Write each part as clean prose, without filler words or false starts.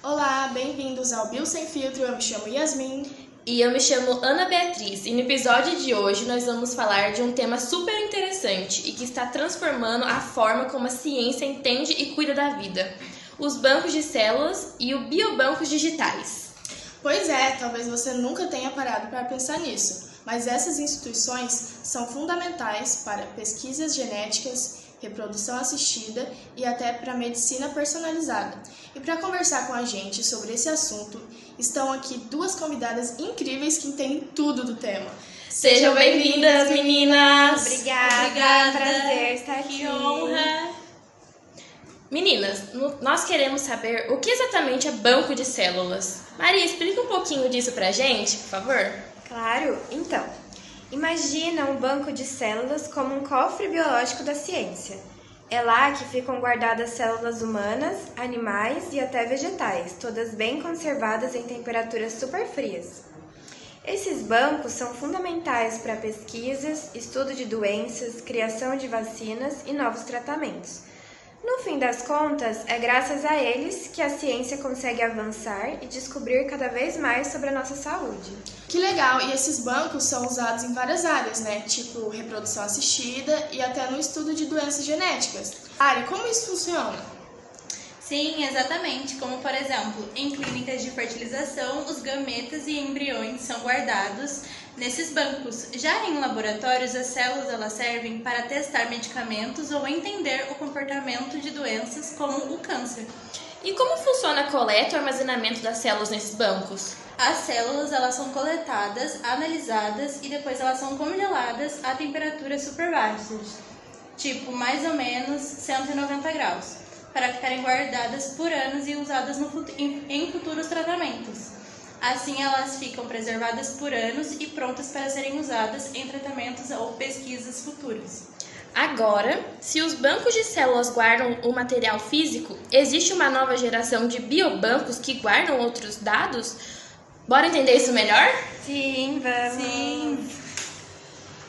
Olá, bem-vindos ao Bio Sem Filtro. Eu me chamo Yasmin. E eu me chamo Ana Beatriz, e no episódio de hoje nós vamos falar de um tema super interessante e que está transformando a forma como a ciência entende e cuida da vida: os bancos de células e os biobancos digitais. Pois é, talvez você nunca tenha parado para pensar nisso, mas essas instituições são fundamentais para pesquisas genéticas, reprodução assistida e até para medicina personalizada. E para conversar com a gente sobre esse assunto, estão aqui duas convidadas incríveis que entendem tudo do tema. Sejam bem-vindas, meninas! Obrigada, é um prazer estar aqui. Que honra! Meninas, nós queremos saber o que exatamente é banco de células. Maria, explica um pouquinho disso pra gente, por favor. Claro, então, imagina um banco de células como um cofre biológico da ciência. É lá que ficam guardadas células humanas, animais e até vegetais, todas bem conservadas em temperaturas super frias. Esses bancos são fundamentais para pesquisas, estudo de doenças, criação de vacinas e novos tratamentos. No fim das contas, é graças a eles que a ciência consegue avançar e descobrir cada vez mais sobre a nossa saúde. Que legal! E esses bancos são usados em várias áreas, né? Tipo reprodução assistida e até no estudo de doenças genéticas. Ari, como isso funciona? Sim, exatamente. Como, por exemplo, em clínicas de fertilização, os gametas e embriões são guardados nesses bancos. Já em laboratórios, as células elas servem para testar medicamentos ou entender o comportamento de doenças como o câncer. E como funciona a coleta e o armazenamento das células nesses bancos? As células elas são coletadas, analisadas e depois elas são congeladas a temperaturas super baixas, tipo mais ou menos 190 graus, para ficarem guardadas por anos e usadas em futuros tratamentos. Assim, elas ficam preservadas por anos e prontas para serem usadas em tratamentos ou pesquisas futuras. Agora, se os bancos de células guardam o material físico, existe uma nova geração de biobancos que guardam outros dados? Bora entender isso melhor? Sim, vamos! Sim!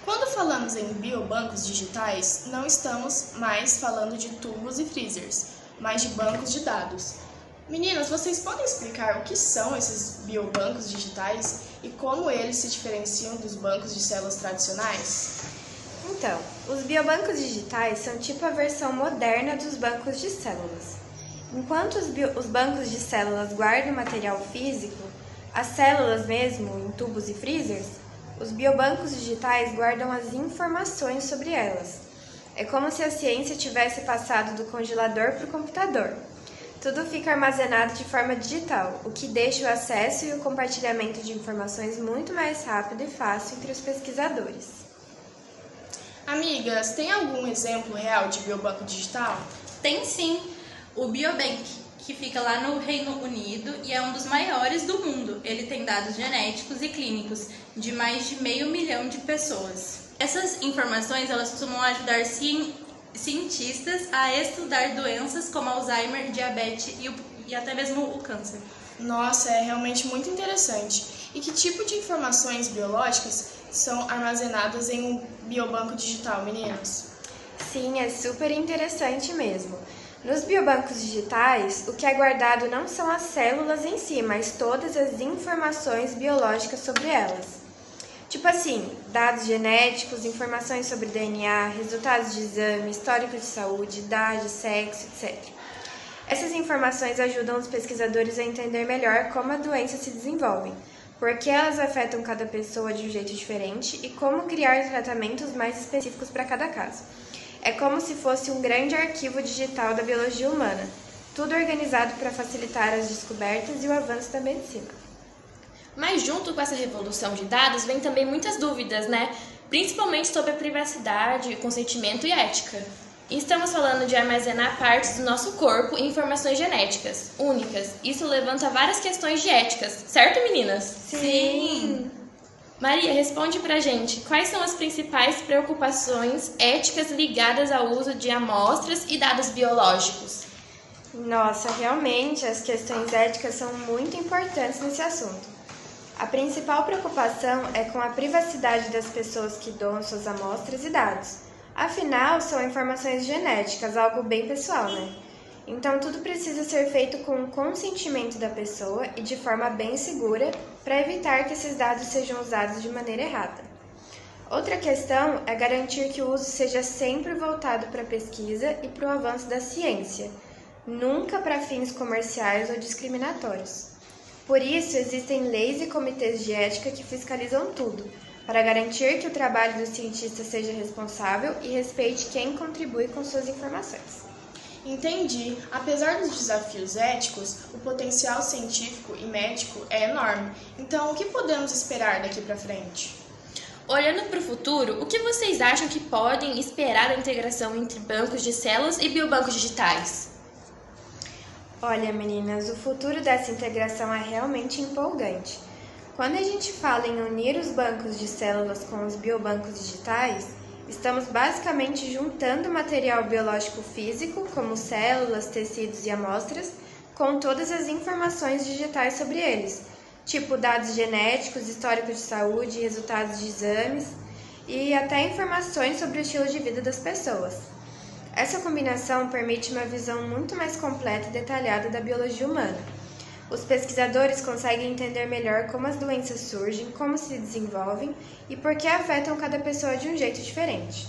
Quando falamos em biobancos digitais, não estamos mais falando de tubos e freezers, mas de bancos de dados. Meninas, vocês podem explicar o que são esses biobancos digitais e como eles se diferenciam dos bancos de células tradicionais? Então, os biobancos digitais são tipo a versão moderna dos bancos de células. Enquanto os bancos de células guardam material físico, as células mesmo, em tubos e freezers, os biobancos digitais guardam as informações sobre elas. É como se a ciência tivesse passado do congelador para o computador. Tudo fica armazenado de forma digital, o que deixa o acesso e o compartilhamento de informações muito mais rápido e fácil entre os pesquisadores. Amigas, tem algum exemplo real de biobanco digital? Tem sim o Biobank, que fica lá no Reino Unido e é um dos maiores do mundo. Ele tem dados genéticos e clínicos de mais de 500 mil de pessoas. Essas informações elas costumam ajudar cientistas a estudar doenças como Alzheimer, diabetes e até mesmo o câncer. Nossa, é realmente muito interessante. E que tipo de informações biológicas são armazenadas em um biobanco digital, meninas? Sim, é super interessante mesmo. Nos biobancos digitais, o que é guardado não são as células em si, mas todas as informações biológicas sobre elas. Tipo assim, dados genéticos, informações sobre DNA, resultados de exame, histórico de saúde, idade, sexo, etc. Essas informações ajudam os pesquisadores a entender melhor como a doença se desenvolve, por que elas afetam cada pessoa de um jeito diferente e como criar tratamentos mais específicos para cada caso. É como se fosse um grande arquivo digital da biologia humana, tudo organizado para facilitar as descobertas e o avanço da medicina. Mas junto com essa revolução de dados vem também muitas dúvidas, né? Principalmente sobre a privacidade, consentimento e ética. E estamos falando de armazenar partes do nosso corpo e informações genéticas, únicas. Isso levanta várias questões de éticas, certo, meninas? Sim! Maria, responde pra gente, quais são as principais preocupações éticas ligadas ao uso de amostras e dados biológicos? Nossa, realmente as questões éticas são muito importantes nesse assunto. A principal preocupação é com a privacidade das pessoas que doam suas amostras e dados. Afinal, são informações genéticas, algo bem pessoal, né? Então, tudo precisa ser feito com o consentimento da pessoa e de forma bem segura para evitar que esses dados sejam usados de maneira errada. Outra questão é garantir que o uso seja sempre voltado para a pesquisa e para o avanço da ciência, nunca para fins comerciais ou discriminatórios. Por isso, existem leis e comitês de ética que fiscalizam tudo, para garantir que o trabalho do cientista seja responsável e respeite quem contribui com suas informações. Entendi. Apesar dos desafios éticos, o potencial científico e médico é enorme. Então, o que podemos esperar daqui para frente? Olhando para o futuro, o que vocês acham que podem esperar da integração entre bancos de células e biobancos digitais? Olha, meninas, o futuro dessa integração é realmente empolgante. Quando a gente fala em unir os bancos de células com os biobancos digitais, estamos basicamente juntando material biológico físico, como células, tecidos e amostras, com todas as informações digitais sobre eles, tipo dados genéticos, histórico de saúde, resultados de exames e até informações sobre o estilo de vida das pessoas. Essa combinação permite uma visão muito mais completa e detalhada da biologia humana. Os pesquisadores conseguem entender melhor como as doenças surgem, como se desenvolvem e por que afetam cada pessoa de um jeito diferente.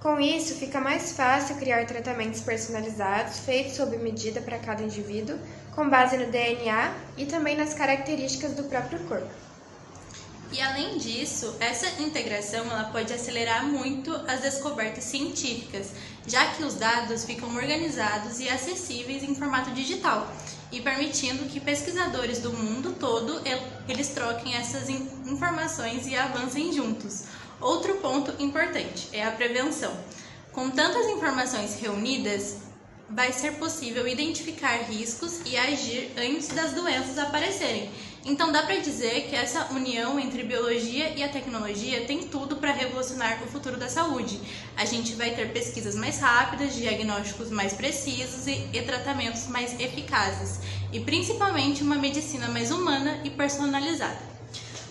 Com isso, fica mais fácil criar tratamentos personalizados, feitos sob medida para cada indivíduo, com base no DNA e também nas características do próprio corpo. E além disso, essa integração ela pode acelerar muito as descobertas científicas, já que os dados ficam organizados e acessíveis em formato digital, e permitindo que pesquisadores do mundo todo eles troquem essas informações e avancem juntos. Outro ponto importante é a prevenção. Com tantas informações reunidas, vai ser possível identificar riscos e agir antes das doenças aparecerem. Então dá para dizer que essa união entre biologia e a tecnologia tem tudo para revolucionar o futuro da saúde. A gente vai ter pesquisas mais rápidas, diagnósticos mais precisos e tratamentos mais eficazes. E principalmente uma medicina mais humana e personalizada.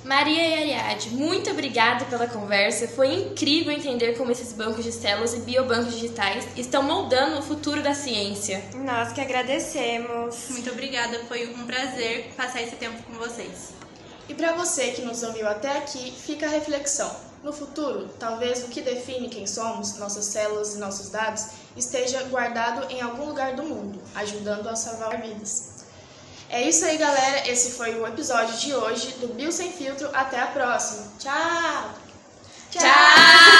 Maria e Ariadne, muito obrigada pela conversa. Foi incrível entender como esses bancos de células e biobancos digitais estão moldando o futuro da ciência. Nós que agradecemos. Muito obrigada, foi um prazer passar esse tempo com vocês. E para você que nos ouviu até aqui, fica a reflexão. No futuro, talvez o que define quem somos, nossas células e nossos dados, esteja guardado em algum lugar do mundo, ajudando a salvar vidas. É isso aí, galera. Esse foi o episódio de hoje do Bio Sem Filtro. Até a próxima. Tchau! Tchau!